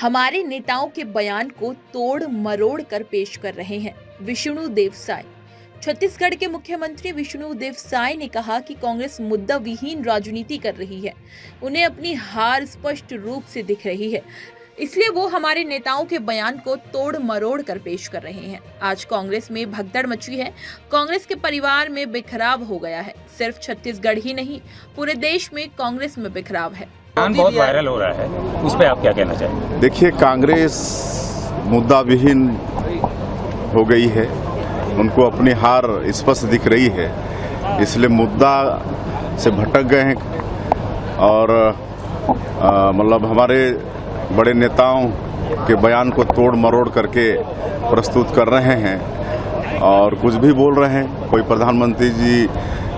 हमारे नेताओं के बयान को तोड़ मरोड़ कर पेश कर रहे हैं विष्णुदेव साय। छत्तीसगढ़ के मुख्यमंत्री विष्णुदेव साय ने कहा कि कांग्रेस मुद्दा विहीन राजनीति कर रही है। उन्हें अपनी हार स्पष्ट रूप से दिख रही है, इसलिए वो हमारे नेताओं के बयान को तोड़ मरोड़ कर पेश कर रहे हैं। आज कांग्रेस में भगदड़ मची है, कांग्रेस के परिवार में बिखराव हो गया है। सिर्फ छत्तीसगढ़ ही नहीं, पूरे देश में कांग्रेस में बिखराव है। बहुत वायरल हो रहा है, उस पर आप क्या कहना चाहेंगे? देखिए, कांग्रेस मुद्दा विहीन हो गई है, उनको अपनी हार स्पष्ट दिख रही है, इसलिए मुद्दा से भटक गए हैं और मतलब हमारे बड़े नेताओं के बयान को तोड़ मरोड़ करके प्रस्तुत कर रहे हैं और कुछ भी बोल रहे हैं। कोई प्रधानमंत्री जी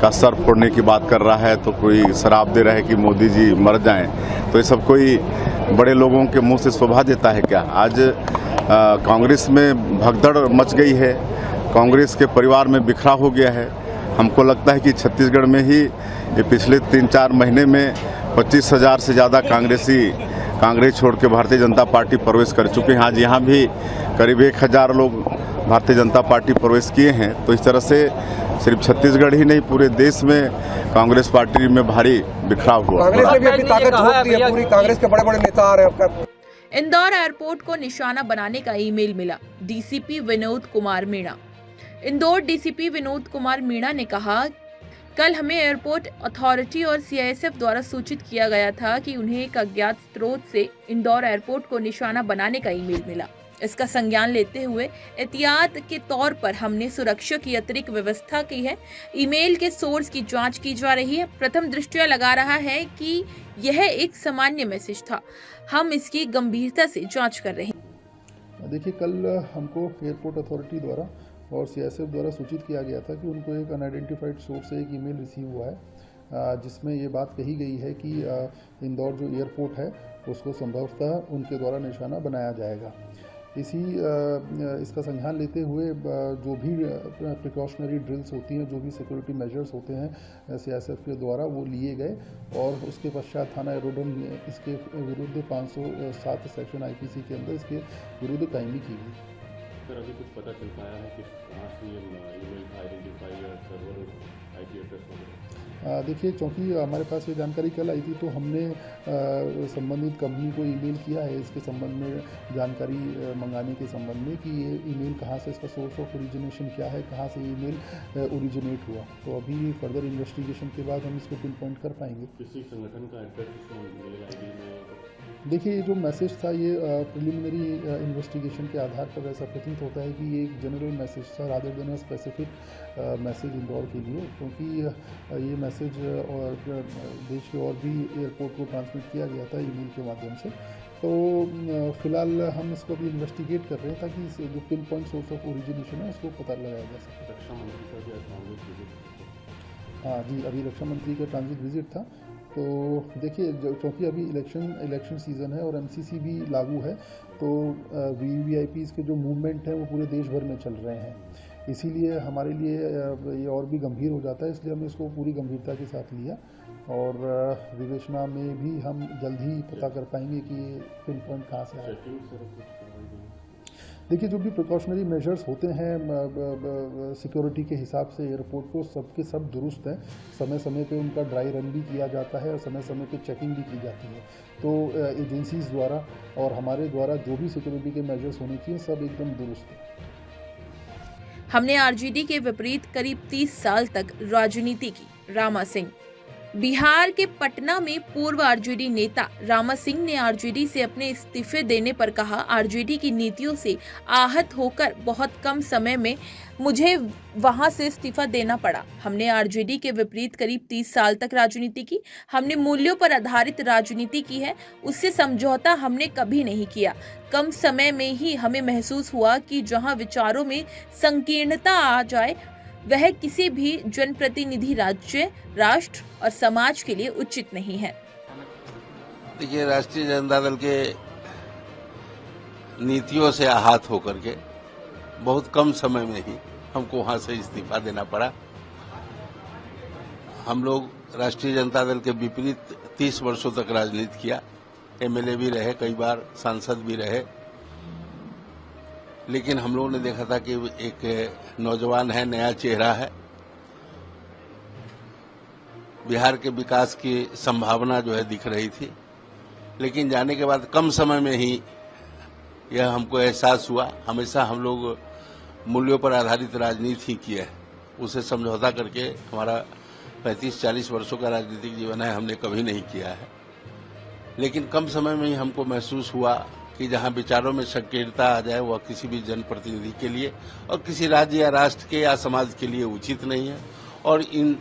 का सर फोड़ने की बात कर रहा है, तो कोई शराब दे रहा है कि मोदी जी मर जाएं। तो ये सब कोई बड़े लोगों के मुंह से शोभा देता है क्या? आज कांग्रेस में भगदड़ मच गई है, कांग्रेस के परिवार में बिखराव हो गया है। हमको लगता है कि छत्तीसगढ़ में ही ये पिछले 3-4 महीने में 25,000 से ज़्यादा कांग्रेसी कांग्रेस छोड़ के भारतीय जनता पार्टी प्रवेश कर चुके हैं। आज यहाँ भी करीब 1,000 लोग भारतीय जनता पार्टी प्रवेश किए हैं। तो इस तरह से सिर्फ छत्तीसगढ़ ही नहीं, पूरे देश में कांग्रेस पार्टी में भारी बिखराव हुआ। कांग्रेस ने भी अपनी ताकत झोंक दी है, पूरी कांग्रेस के बड़े बड़े नेता आ रहे हैं। इंदौर एयरपोर्ट को निशाना बनाने का ईमेल मिला, डीसीपी विनोद कुमार मीणा। इंदौर डीसीपी विनोद कुमार मीणा ने कहा, कल हमें एयरपोर्ट अथॉरिटी और सीआईएसएफ द्वारा सूचित किया गया था कि उन्हें एक अज्ञात स्रोत से इंदौर एयरपोर्ट को निशाना बनाने का ईमेल मिला। इसका संज्ञान लेते हुए एहतियात के तौर पर हमने सुरक्षा की अतिरिक्त व्यवस्था की है। ईमेल के सोर्स की जांच की जा रही है। प्रथम दृष्टया लगा रहा है कि यह एक सामान्य मैसेज था। हम इसकी गंभीरता से जांच कर रहे हैं। देखिए, कल हमको एयरपोर्ट अथॉरिटी द्वारा और सीआईएसएफ द्वारा सूचित किया गया था कि उनको एक अनआइडेंटिफाइड सोर्स से एक ईमेल रिसीव हुआ है, जिसमें ये बात कही गई है कि इंदौर जो एयरपोर्ट है उसको संभवतः उनके द्वारा निशाना बनाया जाएगा। इसका संज्ञान लेते हुए जो भी प्रिकॉशनरी ड्रिल्स होती हैं, जो भी सिक्योरिटी मेजर्स होते हैं सीआईएसएफ के द्वारा, वो लिए गए और उसके पश्चात थाना एरोडम इसके विरुद्ध 507 सेक्शन आईपीसी के अंदर इसके विरुद्ध कार्रवाई की गई। सर, अभी कुछ पता चल पाया है कि कहाँ से ये ईमेल आइडेंटिफाई या सर्वर आईपी एड्रेस वगैरह? देखिए, चूँकि हमारे पास ये जानकारी कल आई थी, तो हमने संबंधित कंपनी को ईमेल किया है इसके संबंध में जानकारी मंगाने के संबंध में कि ये ईमेल कहाँ से, इसका सोर्स ऑफ ओरिजिनेशन क्या है, कहाँ से ईमेल ओरिजिनेट हुआ। तो अभी फर्दर इन्वेस्टिगेशन के बाद हम इसको पिन पॉइंट कर पाएंगे। किसी संगठन का एड्रेस मिलेगा आईडी में? देखिए, ये जो मैसेज था ये प्रिलिमिनरी इन्वेस्टिगेशन के आधार पर ऐसा प्रतीत होता है कि ये एक जनरल मैसेज था rather than specific message Indore के लिए, क्योंकि ये मैसेज और देश के और भी एयरपोर्ट को ट्रांसमिट किया गया था ईमेल के माध्यम से। तो फिलहाल हम इसको अभी इन्वेस्टिगेट कर रहे हैं ताकि इस जो pin point source of origination है उसको पता लगाया जा सके। रक्षा मंत्री का भी ट्रांजिट विजिट? हाँ जी, अभी रक्षा मंत्री का ट्रांजिट विजिट था। तो देखिए, क्योंकि अभी इलेक्शन सीज़न है और एमसीसी भी लागू है, तो वीवीआईपीज़ के जो मूवमेंट है वो पूरे देश भर में चल रहे हैं। इसीलिए हमारे लिए ये और भी गंभीर हो जाता है, इसलिए हमने इसको पूरी गंभीरता के साथ लिया और विवेचना में भी हम जल्द ही पता कर पाएंगे कि ये पिन पॉइंट कहाँ से आया। देखिए, जो भी प्रिकॉशनरी मेजर्स होते हैं सिक्योरिटी के हिसाब से एयरपोर्ट को सबके सब दुरुस्त हैं। समय समय पे उनका ड्राई रन भी किया जाता है और समय समय पे चेकिंग भी की जाती है। तो एजेंसीज़ द्वारा और हमारे द्वारा जो भी सिक्योरिटी के मेजर्स होने चाहिए सब एकदम दुरुस्त है। हमने आरजेडी के विपरीत करीब 30 साल तक राजनीति की। रामा सिंह। बिहार के पटना में पूर्व आरजेडी नेता रामा सिंह ने आरजेडी से अपने इस्तीफे देने पर कहा, आरजेडी की नीतियों से आहत होकर बहुत कम समय में मुझे वहां से इस्तीफा देना पड़ा। हमने आरजेडी के विपरीत करीब 30 साल तक राजनीति की। हमने मूल्यों पर आधारित राजनीति की है, उससे समझौता हमने कभी नहीं किया। कम समय में ही हमें महसूस हुआ कि जहां विचारों में संकीर्णता आ जाए वह किसी भी जनप्रतिनिधि राज्य, राष्ट्र और समाज के लिए उचित नहीं है। देखिए, राष्ट्रीय जनता दल के नीतियों से आहत होकर के बहुत कम समय में ही हमको वहां से इस्तीफा देना पड़ा। हम लोग राष्ट्रीय जनता दल के विपरीत 30 वर्षों तक राजनीति किया। एमएलए भी रहे, कई बार सांसद भी रहे, लेकिन हम लोगों ने देखा था कि एक नौजवान है, नया चेहरा है, बिहार के विकास की संभावना जो है दिख रही थी। लेकिन जाने के बाद कम समय में ही यह हमको एहसास हुआ। हमेशा हम लोग मूल्यों पर आधारित राजनीति की है, उसे समझौता करके हमारा 35-40 वर्षों का राजनीतिक जीवन है, हमने कभी नहीं किया है। लेकिन कम समय में ही हमको महसूस हुआ कि जहां विचारों में संकीर्णता आ जाए वह किसी भी जनप्रतिनिधि के लिए और किसी राज्य या राष्ट्र के या समाज के लिए उचित नहीं है। और इन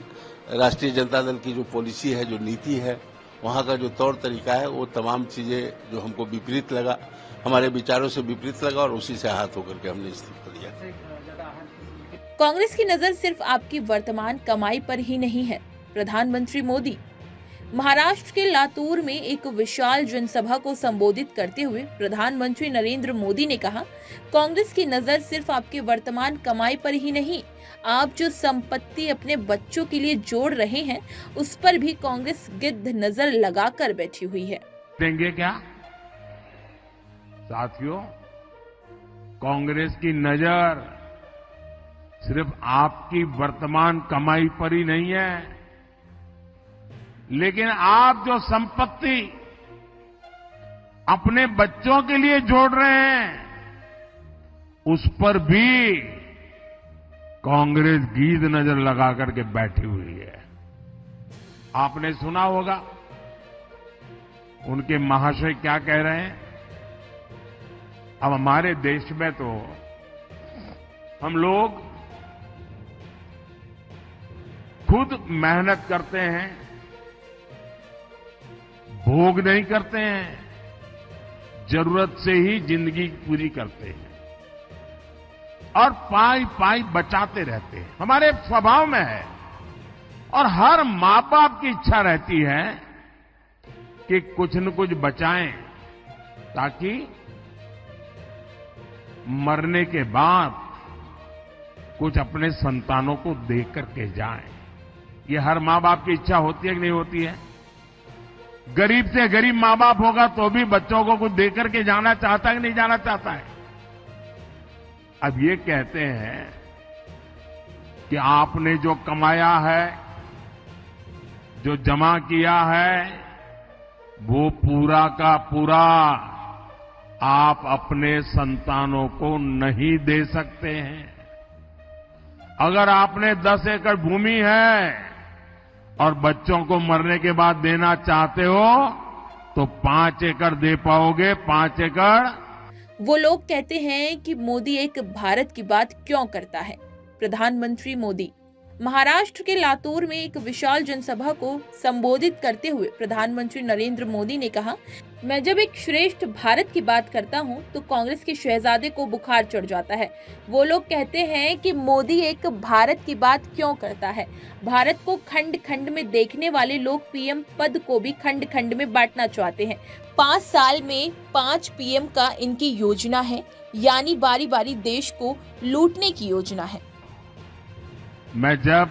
राष्ट्रीय जनता दल की जो पॉलिसी है, जो नीति है, वहां का जो तौर तरीका है, वो तमाम चीजें जो हमको विपरीत लगा, हमारे विचारों से विपरीत लगा और उसी से आहत होकर के हमने इस्तीफा दिया। कांग्रेस की नजर सिर्फ आपकी वर्तमान कमाई पर ही नहीं है। प्रधानमंत्री मोदी महाराष्ट्र के लातूर में एक विशाल जनसभा को संबोधित करते हुए प्रधानमंत्री नरेंद्र मोदी ने कहा, कांग्रेस की नजर सिर्फ आपके वर्तमान कमाई पर ही नहीं, आप जो संपत्ति अपने बच्चों के लिए जोड़ रहे हैं उस पर भी कांग्रेस गिद्ध नजर लगाकर बैठी हुई है। देंगे क्या साथियों, कांग्रेस की नजर सिर्फ आपकी वर्तमान कमाई पर ही नहीं है, लेकिन आप जो संपत्ति अपने बच्चों के लिए जोड़ रहे हैं उस पर भी कांग्रेस गीध नजर लगा करके बैठी हुई है। आपने सुना होगा उनके महाशय क्या कह रहे हैं। अब हमारे देश में तो हम लोग खुद मेहनत करते हैं, भोग नहीं करते हैं, जरूरत से ही जिंदगी पूरी करते हैं और पाई पाई बचाते रहते हैं, हमारे स्वभाव में है। और हर मां बाप की इच्छा रहती है कि कुछ न कुछ बचाएं ताकि मरने के बाद कुछ अपने संतानों को दे करके जाएं। ये हर मां बाप की इच्छा होती है कि नहीं होती है। गरीब से गरीब मां बाप होगा तो भी बच्चों को कुछ दे करके जाना चाहता है कि नहीं जाना चाहता है। अब ये कहते हैं कि आपने जो कमाया है, जो जमा किया है, वो पूरा का पूरा आप अपने संतानों को नहीं दे सकते हैं। अगर आपने 10 एकड़ भूमि है और बच्चों को मरने के बाद देना चाहते हो तो 5 एकड़ दे पाओगे, 5 एकड़। वो लोग कहते हैं कि मोदी एक भारत की बात क्यों करता है। प्रधानमंत्री मोदी महाराष्ट्र के लातूर में एक विशाल जनसभा को संबोधित करते हुए प्रधानमंत्री नरेंद्र मोदी ने कहा, मैं जब एक श्रेष्ठ भारत की बात करता हूं तो कांग्रेस के शहजादे को बुखार चढ़ जाता है। वो लोग कहते हैं कि मोदी एक भारत की बात क्यों करता है। भारत को खंड खंड में देखने वाले लोग पीएम पद को भी खंड खंड में बांटना चाहते हैं। 5 साल में 5 पीएम का इनकी योजना है, यानी बारी बारी देश को लूटने की योजना है। मैं जब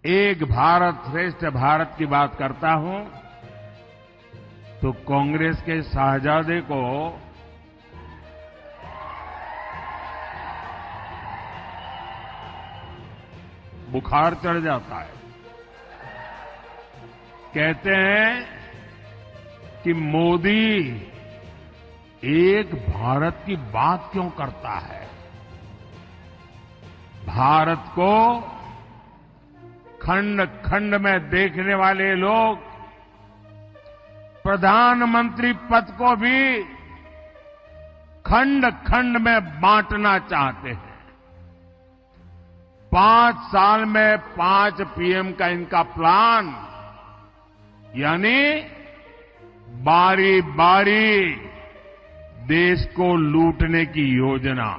एक भारत श्रेष्ठ भारत की बात करता हूं तो कांग्रेस के शहजादे को बुखार चढ़ जाता है। कहते हैं कि मोदी एक भारत की बात क्यों करता है। भारत को खंड खंड में देखने वाले लोग प्रधानमंत्री पद को भी खंड खंड में बांटना चाहते हैं। 5 साल में 5 पीएम का इनका प्लान, यानी बारी बारी देश को लूटने की योजना।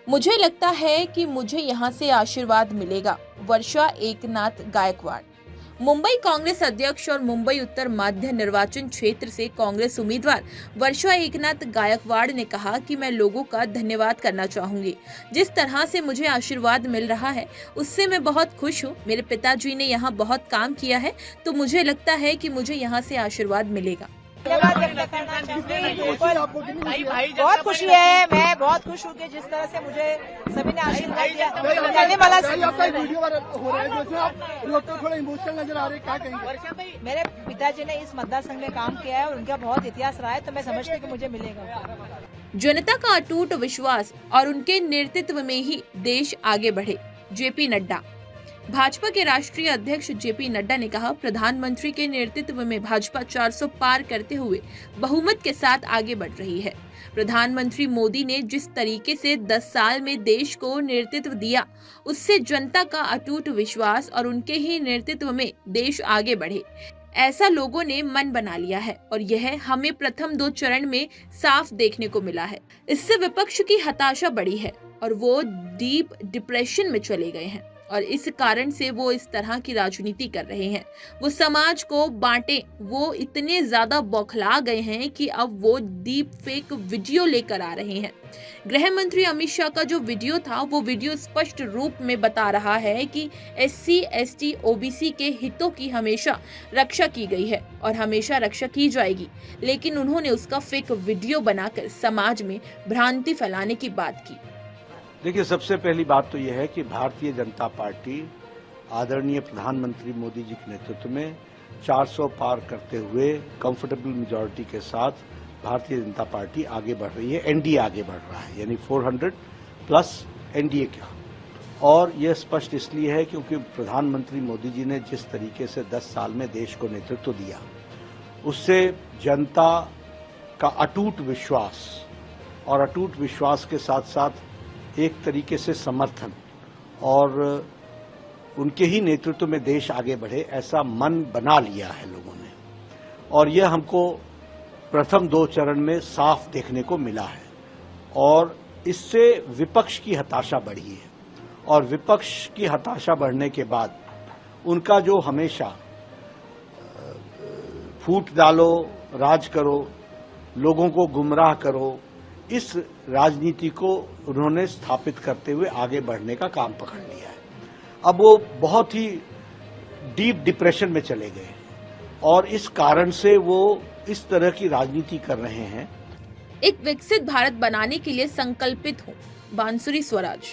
मुझे लगता है कि मुझे यहाँ से आशीर्वाद मिलेगा। वर्षा एकनाथ गायकवाड़। मुंबई कांग्रेस अध्यक्ष और मुंबई उत्तर मध्य निर्वाचन क्षेत्र से कांग्रेस उम्मीदवार वर्षा एकनाथ गायकवाड़ ने कहा कि मैं लोगों का धन्यवाद करना चाहूंगी। जिस तरह से मुझे आशीर्वाद मिल रहा है उससे मैं बहुत खुश हूँ। मेरे पिताजी ने यहाँ बहुत काम किया है तो मुझे लगता है कि मुझे यहाँ से आशीर्वाद मिलेगा। बहुत खुशी है, मैं बहुत खुश हूँ कि जिस तरह से मुझे सभी ने आशीर्वाद दिया। करने वाला वीडियो हो रहा है जैसे आप थोड़ा इमोशनल नजर आ रहे हैं, क्या कहेंगे? मेरे पिताजी ने इस मतदार संघ में काम किया है और उनका बहुत इतिहास रहा है, तो मैं समझती हूँ कि मुझे मिलेगा। जनता का अटूट विश्वास और उनके नेतृत्व में ही देश आगे बढ़े। जेपी नड्डा। भाजपा के राष्ट्रीय अध्यक्ष जेपी नड्डा ने कहा, प्रधानमंत्री के नेतृत्व में भाजपा 400 पार करते हुए बहुमत के साथ आगे बढ़ रही है। प्रधानमंत्री मोदी ने जिस तरीके से 10 साल में देश को नेतृत्व दिया, उससे जनता का अटूट विश्वास और उनके ही नेतृत्व में देश आगे बढ़े, ऐसा लोगों ने मन बना लिया है और यह हमें प्रथम 2 चरण में साफ देखने को मिला है। इससे विपक्ष की हताशा बढ़ी है और वो डीप डिप्रेशन में चले गए हैं और इस कारण से वो इस तरह की राजनीति कर रहे हैं। वो समाज को बांटे, वो इतने ज्यादा बौखला गए हैं कि अब वो डीप फेक वीडियो लेकर आ रहे हैं। गृह मंत्री अमित शाह का जो वीडियो था, वो वीडियो स्पष्ट रूप में बता रहा है कि SC, ST, OBC के हितों की हमेशा रक्षा की गई है और हमेशा रक्षा की जाएगी, लेकिन उन्होंने उसका फेक वीडियो बनाकर समाज में भ्रांति फैलाने की बात की। देखिए, सबसे पहली बात तो यह है कि भारतीय जनता पार्टी आदरणीय प्रधानमंत्री मोदी जी के नेतृत्व में 400 पार करते हुए कंफर्टेबल मेजॉरिटी के साथ भारतीय जनता पार्टी आगे बढ़ रही है। एनडीए आगे बढ़ रहा है, यानी 400 प्लस एनडीए का। और यह स्पष्ट इसलिए है क्योंकि प्रधानमंत्री मोदी जी ने जिस तरीके से 10 साल में देश को नेतृत्व दिया, उससे जनता का अटूट विश्वास और अटूट विश्वास के साथ साथ एक तरीके से समर्थन और उनके ही नेतृत्व में देश आगे बढ़े, ऐसा मन बना लिया है लोगों ने। और यह हमको प्रथम 2 चरण में साफ देखने को मिला है और इससे विपक्ष की हताशा बढ़ी है। और विपक्ष की हताशा बढ़ने के बाद उनका जो हमेशा फूट डालो, राज करो, लोगों को गुमराह करो, इस राजनीति को उन्होंने स्थापित करते हुए आगे बढ़ने का काम पकड़ लिया है। अब वो बहुत ही डीप डिप्रेशन में चले गए और इस कारण से वो इस तरह की राजनीति कर रहे हैं। एक विकसित भारत बनाने के लिए संकल्पित हूँ, बांसुरी स्वराज।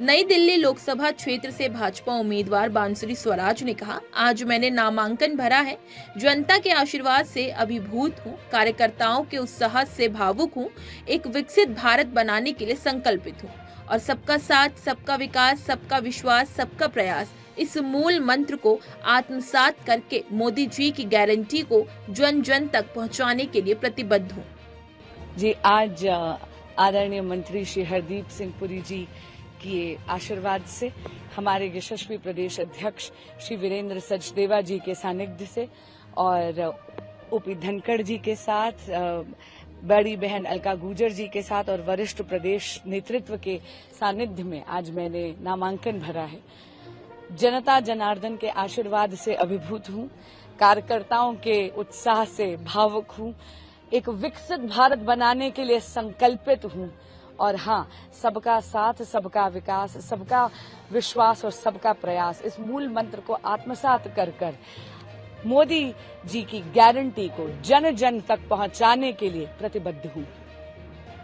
नई दिल्ली लोकसभा क्षेत्र से भाजपा उम्मीदवार बांसुरी स्वराज ने कहा, आज मैंने नामांकन भरा है। जनता के आशीर्वाद से अभिभूत हूँ, कार्यकर्ताओं के उत्साह से भावुक हूँ, एक विकसित भारत बनाने के लिए संकल्पित हूँ और सबका साथ, सबका विकास, सबका विश्वास, सबका प्रयास, इस मूल मंत्र को आत्मसात करके मोदी जी की गारंटी को जन जन तक पहुँचाने के लिए प्रतिबद्ध हूँ। जी, आज आदरणीय मंत्री श्री हरदीप सिंह पुरी जी के आशीर्वाद से, हमारे यशस्वी प्रदेश अध्यक्ष श्री वीरेंद्र सचदेवा जी के सानिध्य से और ओपी धनखड़ जी के साथ, बड़ी बहन अलका गुर्जर जी के साथ और वरिष्ठ प्रदेश नेतृत्व के सानिध्य में आज मैंने नामांकन भरा है। जनता जनार्दन के आशीर्वाद से अभिभूत हूँ, कार्यकर्ताओं के उत्साह से भावुक हूँ, एक विकसित भारत बनाने के लिए संकल्पित हूँ और हाँ, सबका साथ, सबका विकास, सबका विश्वास और सबका प्रयास, इस मूल मंत्र को आत्मसात कर मोदी जी की गारंटी को जन जन तक पहुंचाने के लिए प्रतिबद्ध हूँ।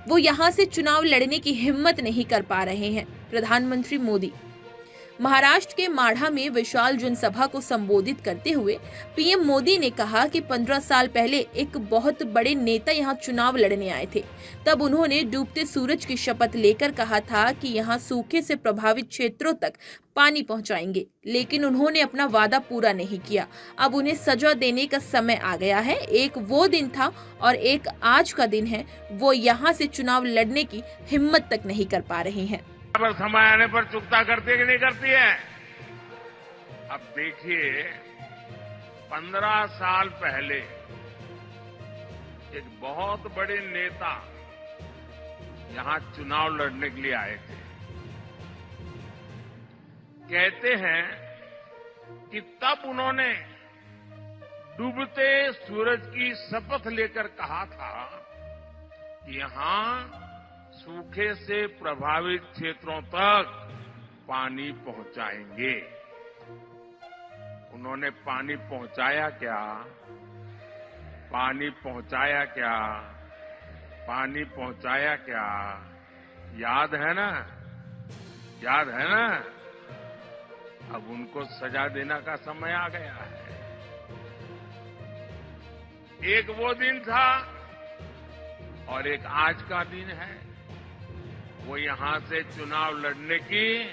वो यहाँ से चुनाव लड़ने की हिम्मत नहीं कर पा रहे हैं। प्रधानमंत्री मोदी। महाराष्ट्र के माढ़ा में विशाल जनसभा को संबोधित करते हुए पीएम मोदी ने कहा कि 15 साल पहले एक बहुत बड़े नेता यहाँ चुनाव लड़ने आए थे। तब उन्होंने डूबते सूरज की शपथ लेकर कहा था कि यहाँ सूखे से प्रभावित क्षेत्रों तक पानी पहुंचाएंगे, लेकिन उन्होंने अपना वादा पूरा नहीं किया। अब उन्हें सजा देने का समय आ गया है। एक वो दिन था और एक आज का दिन है। वो यहाँ से चुनाव लड़ने की हिम्मत तक नहीं कर पा रहे हैं। पर समय आने पर चुकता करती है कि नहीं करती है? अब देखिए, 15 साल पहले एक बहुत बड़े नेता यहां चुनाव लड़ने के लिए आए थे। कहते हैं कि तब उन्होंने डूबते सूरज की शपथ लेकर कहा था कि यहां सूखे से प्रभावित क्षेत्रों तक पानी पहुंचाएंगे। उन्होंने पानी पहुंचाया क्या? पानी पहुंचाया क्या? पानी पहुंचाया क्या? याद है ना? याद है ना? अब उनको सजा देने का समय आ गया है। एक वो दिन था और एक आज का दिन है। वो यहां से चुनाव लड़ने की